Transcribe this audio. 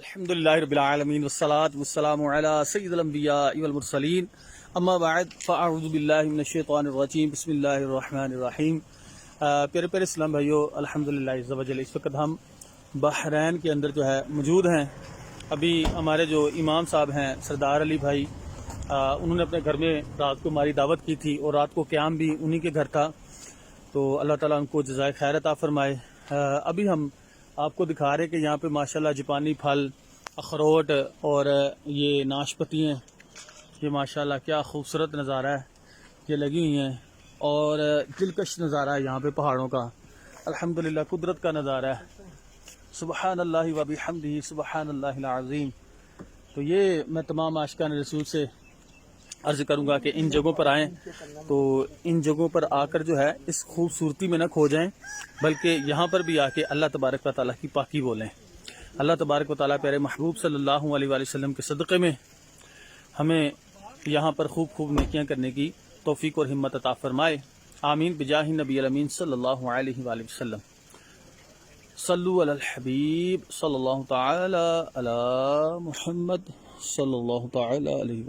الحمدللہ رب العالمین والصلاة والسلام علی سید الانبیاء والمرسلین اما بعد فاعوذ باللہ من الشیطان الرجیم بسم اللہ الرحمن الرحیم۔ پیارے پیارے اسلام بھائیو، الحمدللہ عز و جل، اس وقت ہم بحرین کے اندر جو ہے موجود ہیں۔ ابھی ہمارے جو امام صاحب ہیں سردار علی بھائی، انہوں نے اپنے گھر میں رات کو ہماری دعوت کی تھی اور رات کو قیام بھی انہی کے گھر تھا، تو اللہ تعالیٰ ان کو جزائے خیر عطا فرمائے۔ ابھی ہم آپ کو دکھا رہے کہ یہاں پہ ماشاءاللہ جاپانی پھل، اخروٹ اور یہ ناشپتی ہیں، یہ ماشاءاللہ کیا خوبصورت نظارہ ہے، یہ لگی ہوئی ہیں اور دلکش نظارہ ہے یہاں پہ پہاڑوں کا۔ الحمدللہ قدرت کا نظارہ ہے، سبحان اللہ و بحمدہ سبحان اللہ العظیم۔ تو یہ میں تمام عاشقان رسول سے عرض کروں گا کہ ان جگہوں پر آئیں تو ان جگہوں پر آ کر جو ہے اس خوبصورتی میں نہ کھو جائیں، بلکہ یہاں پر بھی آ کے اللہ تبارک و تعالیٰ کی پاکی بولیں۔ اللہ تبارک و تعالیٰ پیارے محبوب صلی اللہ علیہ وآلہ وسلم کے صدقے میں ہمیں یہاں پر خوب خوب نیکیاں کرنے کی توفیق اور ہمت عطا فرمائے، آمین بجاہ نبی الامین صلی اللہ علیہ وآلہ وسلم۔ صلو علی الحبیب صلی اللہ تعالی علی محمد صلی اللہ تعالی علیہ وسلم۔